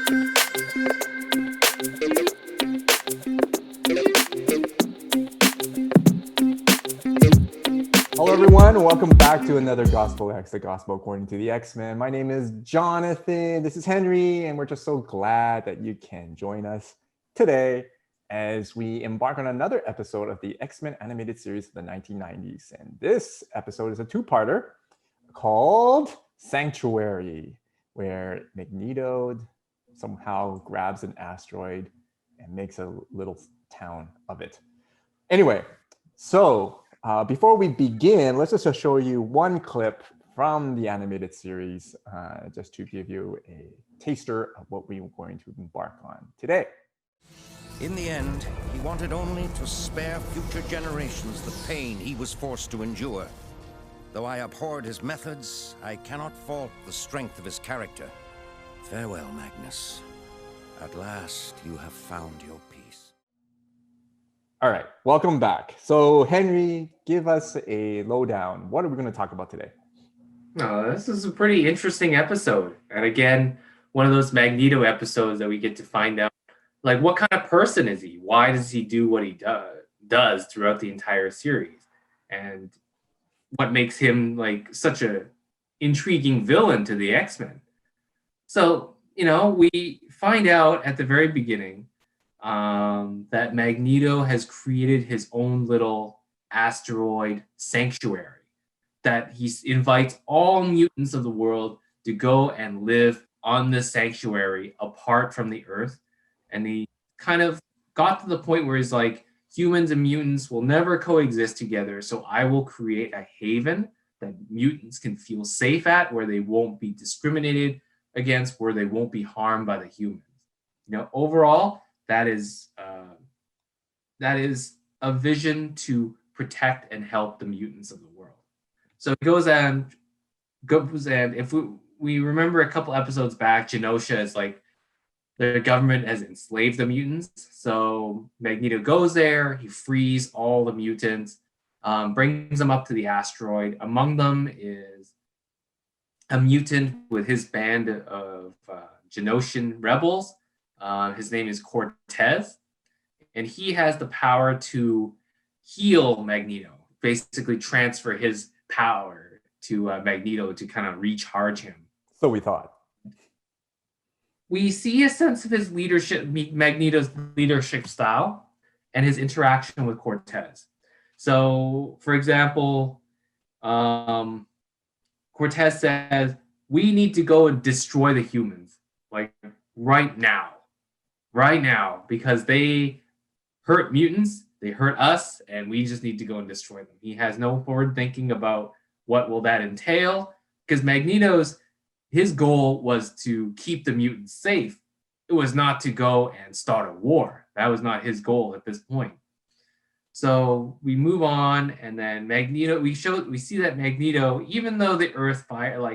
Hello, everyone, and welcome back to another GospelX, the Gospel According to the X-Men. My name is Jonathan. This is Henry, and we're just so glad that you can join us today as we embark on another episode of the X-Men animated series of the 1990s. And this episode is a two-parter called Sanctuary, where Magneto somehow grabs an asteroid and makes a little town of it. Anyway, so before we begin, let's just show you one clip from the animated series, just to give you a taster of what we're going to embark on today. In the end, he wanted only to spare future generations the pain he was forced to endure. Though I abhorred his methods, I cannot fault the strength of his character. Farewell, Magnus. At last, you have found your peace. All right, welcome back. So Henry, give us a lowdown. What are we going to talk about today? This is a pretty interesting episode. And again, one of those Magneto episodes that we get to find out, like, what kind of person is he? Why does he do what he does throughout the entire series? And what makes him like such a intriguing villain to the X-Men? So, we find out at the very beginning that Magneto has created his own little asteroid sanctuary, that he invites all mutants of the world to go and live on this sanctuary apart from the Earth. And he kind of got to the point where he's like, humans and mutants will never coexist together, so I will create a haven that mutants can feel safe at, where they won't be discriminated against, where they won't be harmed by the humans. Overall, that is a vision to protect and help the mutants of the world. So it goes and if we remember a couple episodes back, Genosha is like, the government has enslaved the mutants. So Magneto goes there, he frees all the mutants, brings them up to the asteroid. Among them is a mutant with his band of Genosian rebels. His name is Cortez, and he has the power to heal Magneto, basically transfer his power to Magneto to kind of recharge him. So we thought. We see a sense of his leadership, Magneto's leadership style, and his interaction with Cortez. So, for example, Cortez says, we need to go and destroy the humans, like right now, because they hurt mutants, they hurt us, and we just need to go and destroy them. He has no forward thinking about what will that entail, because his goal was to keep the mutants safe. It was not to go and start a war. That was not his goal at this point. So we move on, and then Magneto, we see that Magneto, even though the Earth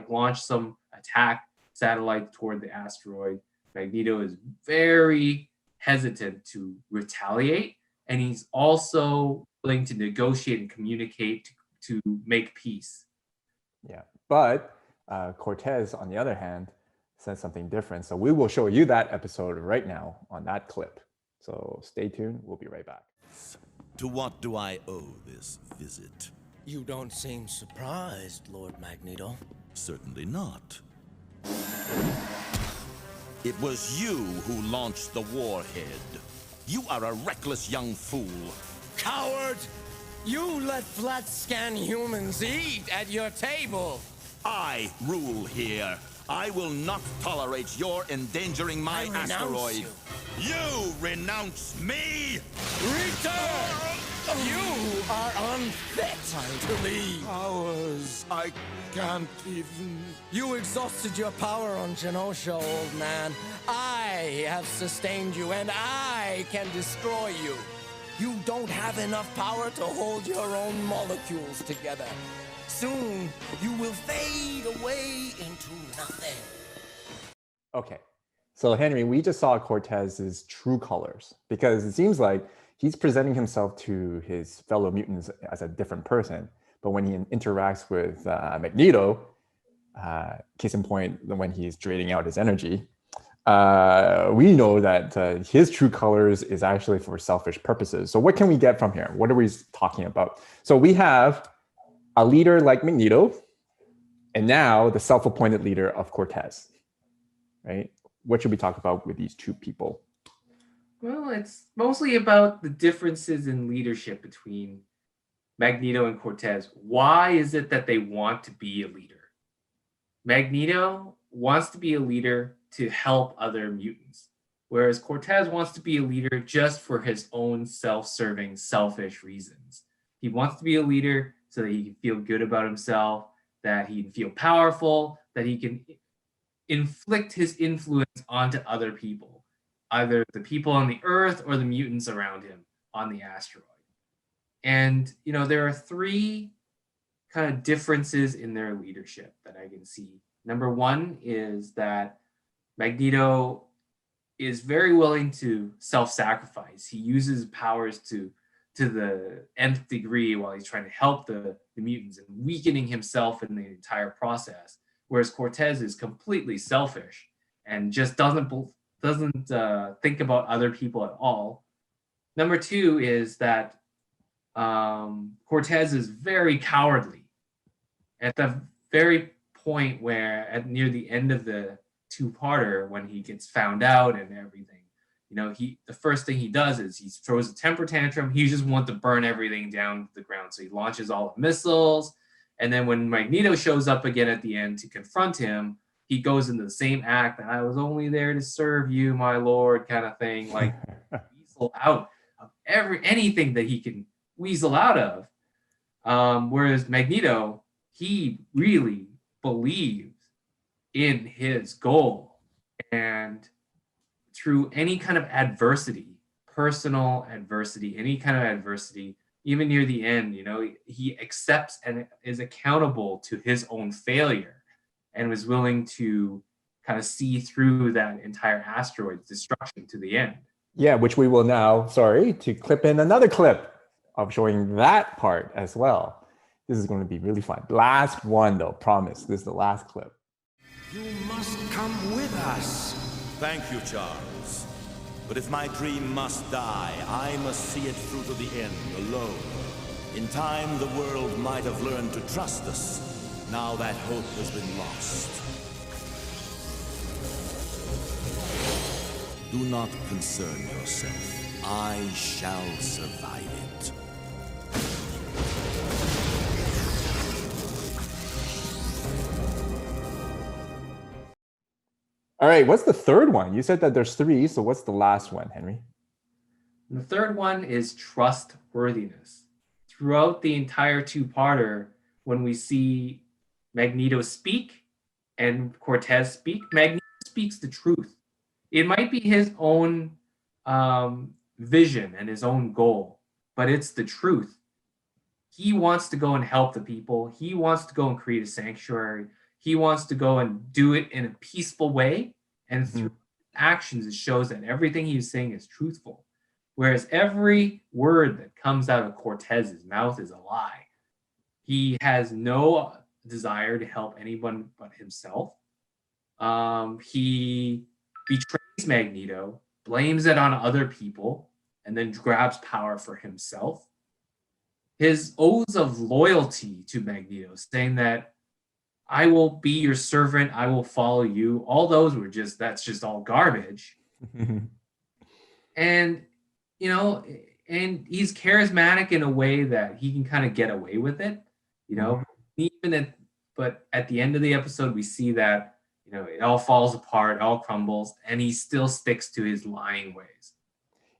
launched some attack satellite toward the asteroid, Magneto is very hesitant to retaliate, and he's also willing to negotiate and communicate to make peace. Yeah, but Cortez, on the other hand, says something different. So we will show you that episode right now on that clip. So stay tuned. We'll be right back. To what do I owe this visit? You don't seem surprised, Lord Magneto. Certainly not. It was you who launched the warhead. You are a reckless young fool. Coward! You let flat-scan humans eat at your table. I rule here. I will not tolerate your endangering my asteroid. You renounce me! Return! You are unfit to lead. Powers, I can't even... You exhausted your power on Genosha, old man. I have sustained you, and I can destroy you. You don't have enough power to hold your own molecules together. Soon, you will fade away into nothing. Okay, so Henry, we just saw Cortez's true colors, because it seems like he's presenting himself to his fellow mutants as a different person. But when he interacts with Magneto, case in point, when he's draining out his energy, we know that his true colors is actually for selfish purposes. So what can we get from here? What are we talking about? So we have a leader like Magneto, and now the self-appointed leader of Cortez, right? What should we talk about with these two people? Well, it's mostly about the differences in leadership between Magneto and Cortez. Why is it that they want to be a leader? Magneto wants to be a leader to help other mutants, whereas Cortez wants to be a leader just for his own self-serving, selfish reasons. He wants to be a leader so that he can feel good about himself, that he can feel powerful, that he can inflict his influence onto other people, either the people on the Earth or the mutants around him on the asteroid. And, there are three kind of differences in their leadership that I can see. Number one is that Magneto is very willing to self-sacrifice. He uses powers to the nth degree while he's trying to help the mutants and weakening himself in the entire process. Whereas Cortez is completely selfish and just doesn't think about other people at all. Number two is that Cortez is very cowardly. At the very point where, near the end of the two-parter, when he gets found out and everything, the first thing he does is he throws a temper tantrum. He just wants to burn everything down to the ground. So he launches all the missiles. And then when Magneto shows up again at the end to confront him, he goes into the same act that I was only there to serve you, my lord, kind of thing, like weasel out of anything that he can weasel out of. Whereas Magneto, he really believes in his goal, and through any kind of adversity, personal adversity, any kind of adversity, even near the end, he accepts and is accountable to his own failure and was willing to kind of see through that entire asteroid's destruction to the end. Yeah, which we will now, to clip in another clip of showing that part as well. This is going to be really fun. Last one, though, promise. This is the last clip. You must come with us. Thank you, Charles. But if my dream must die, I must see it through to the end alone. In time, the world might have learned to trust us. Now that hope has been lost. Do not concern yourself. I shall survive it. All right, what's the third one? You said that there's three, so what's the last one, Henry? And the third one is trustworthiness. Throughout the entire two-parter, when we see Magneto speak and Cortez speak, Magneto speaks the truth. It might be his own vision and his own goal, but it's the truth. He wants to go and help the people. He wants to go and create a sanctuary. He wants to go and do it in a peaceful way. And through actions, it shows that everything he's saying is truthful. Whereas every word that comes out of Cortez's mouth is a lie. He has no desire to help anyone but himself. He betrays Magneto, blames it on other people, and then grabs power for himself. His oaths of loyalty to Magneto, saying that I will be your servant, I will follow you. All those were that's just all garbage. And, and he's charismatic in a way that he can kind of get away with it, but at the end of the episode, we see that, it all falls apart, it all crumbles, and he still sticks to his lying ways.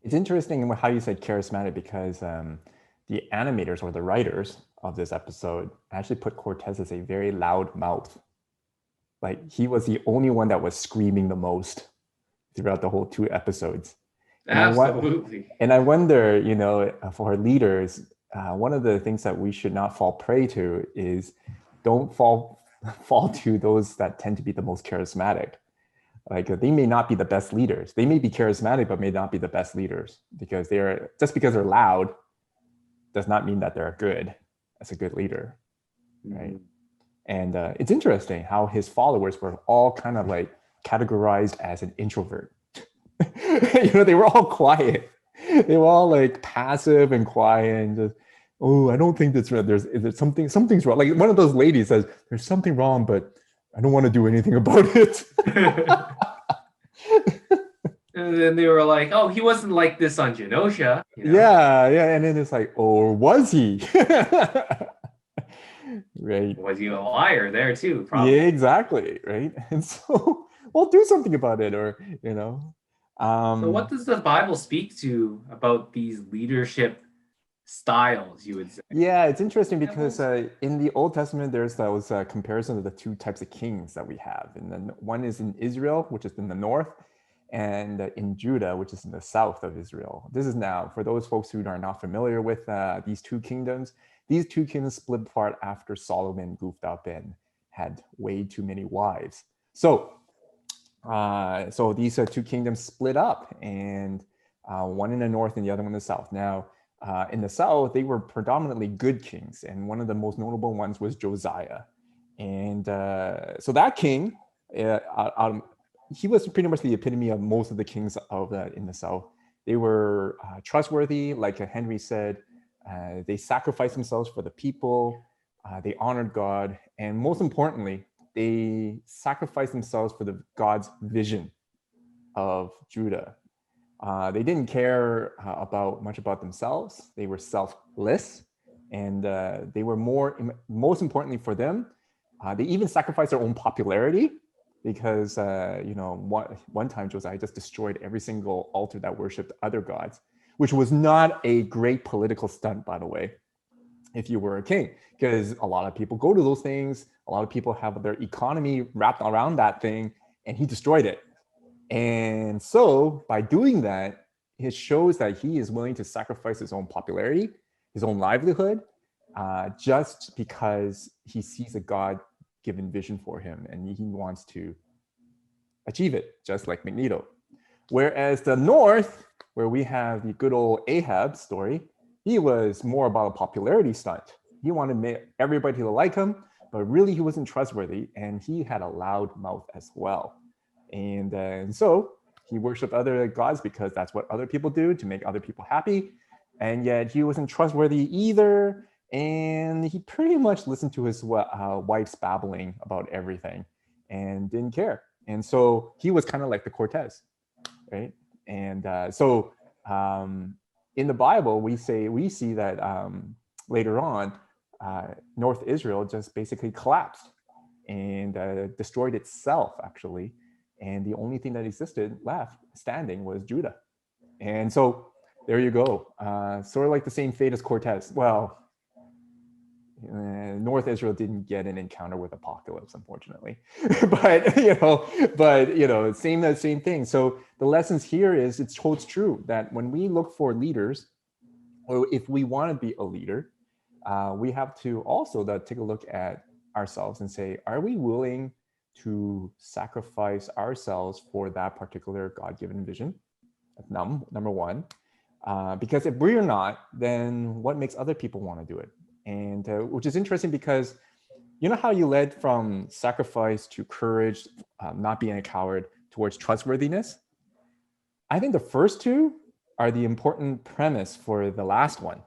It's interesting how you said charismatic because the animators or the writers of this episode actually put Cortez as a very loud mouth. Like he was the only one that was screaming the most throughout the whole 2 episodes. Absolutely. And I wonder, for leaders, one of the things that we should not fall prey to is don't fall to those that tend to be the most charismatic. Like they may not be the best leaders. They may be charismatic, but may not be the best leaders because just because they're loud does not mean that they're good as a good leader, right? And it's interesting how his followers were all kind of like categorized as an introvert. They were all quiet. They were all like passive and quiet and just, oh, I don't think that's right. There's something's wrong. Like one of those ladies says, there's something wrong, but I don't want to do anything about it. And then they were like, oh, he wasn't like this on Genosha. Yeah. And then it's like, or was he? Right. Was he a liar there too? Probably. Yeah, exactly. Right. And so, well, do something about it, or So what does the Bible speak to about these leadership styles, you would say? Yeah, it's interesting because in the Old Testament, there's those comparison of the two types of kings that we have. And then one is in Israel, which is in the north, and in Judah, which is in the south of Israel. This is now, for those folks who are not familiar with these two kingdoms split apart after Solomon goofed up and had way too many wives. So these two kingdoms split up, and one in the north and the other one in the south. Now, in the south, they were predominantly good kings, and one of the most notable ones was Josiah. And so that king, he was pretty much the epitome of most of the kings in the south. They were trustworthy, like Henry said. They sacrificed themselves for the people. They honored God, and most importantly, they sacrificed themselves for God's vision of Judah. They didn't care much about themselves. They were selfless, and they were most importantly for them, they even sacrificed their own popularity, because one time Josiah just destroyed every single altar that worshipped other gods, which was not a great political stunt, by the way, if you were a king, because a lot of people go to those things. A lot of people have their economy wrapped around that thing, and he destroyed it. And so by doing that, it shows that he is willing to sacrifice his own popularity, his own livelihood, just because he sees a God-given vision for him, and he wants to achieve it, just like Magneto. Whereas the north, where we have the good old Ahab story, he was more about a popularity stunt. He wanted everybody to like him, but really he wasn't trustworthy, and he had a loud mouth as well. And so he worshiped other gods because that's what other people do to make other people happy. And yet he wasn't trustworthy either. And he pretty much listened to his wife's babbling about everything and didn't care. And so he was kind of like the Cortez, right? And so in the Bible, we see that later on, North Israel just basically collapsed and destroyed itself, actually. And the only thing that existed left standing was Judah. And so there you go. Sort of like the same fate as Cortez. Well, North Israel didn't get an encounter with apocalypse, unfortunately. but same thing. So the lessons here is it holds true that when we look for leaders, or if we want to be a leader, we have to also take a look at ourselves and say, are we willing to sacrifice ourselves for that particular God-given vision? That's number one. Because if we're not, then what makes other people want to do it? And which is interesting, because you know how you led from sacrifice to courage, not being a coward, towards trustworthiness? I think the first two are the important premise for the last one.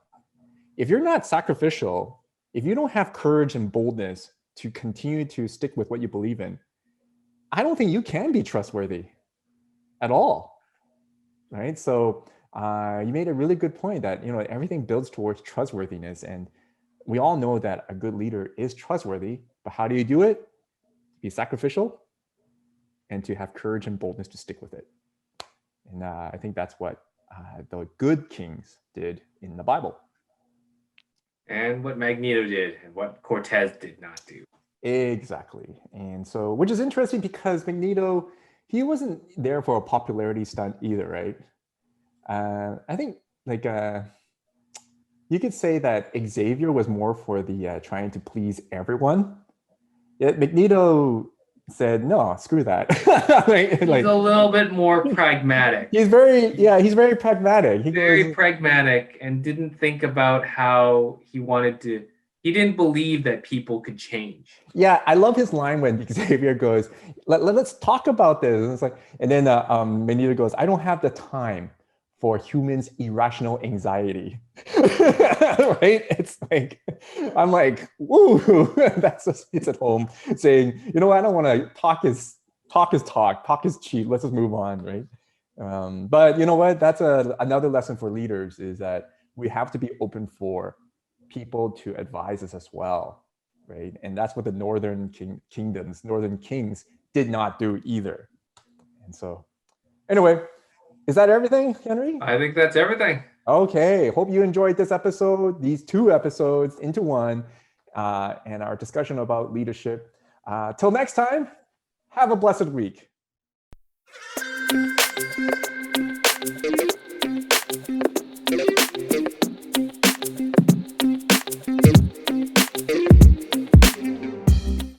If you're not sacrificial, if you don't have courage and boldness to continue to stick with what you believe in, I don't think you can be trustworthy at all, right? So you made a really good point that everything builds towards trustworthiness, and we all know that a good leader is trustworthy. But how do you do it? Be sacrificial and to have courage and boldness to stick with it. And I think that's what the good kings did in the Bible. And what Magneto did and what Cortez did not do. Exactly. And so, which is interesting because Magneto, he wasn't there for a popularity stunt either, right? I think you could say that Xavier was more for the trying to please everyone. Yet Magneto said, no, screw that. He's a little bit more pragmatic. He's very pragmatic. Pragmatic, and didn't think about how he wanted to. He didn't believe that people could change. Yeah, I love his line when Xavier goes, let's talk about this. And it's like, and then Magneto goes, I don't have the time for humans' irrational anxiety. Right? It's like, I'm like, woo, that's just, it's at home saying, you know what, I don't want to talk is cheap. Let's just move on, right? But you know what? That's another lesson for leaders is that we have to be open for people to advise us as well, right? And that's what the northern kings did not do either. And so, anyway, is that everything, Henry? I think that's everything. Okay, hope you enjoyed this episode, these 2 episodes into one, and our discussion about leadership. Till next time, have a blessed week.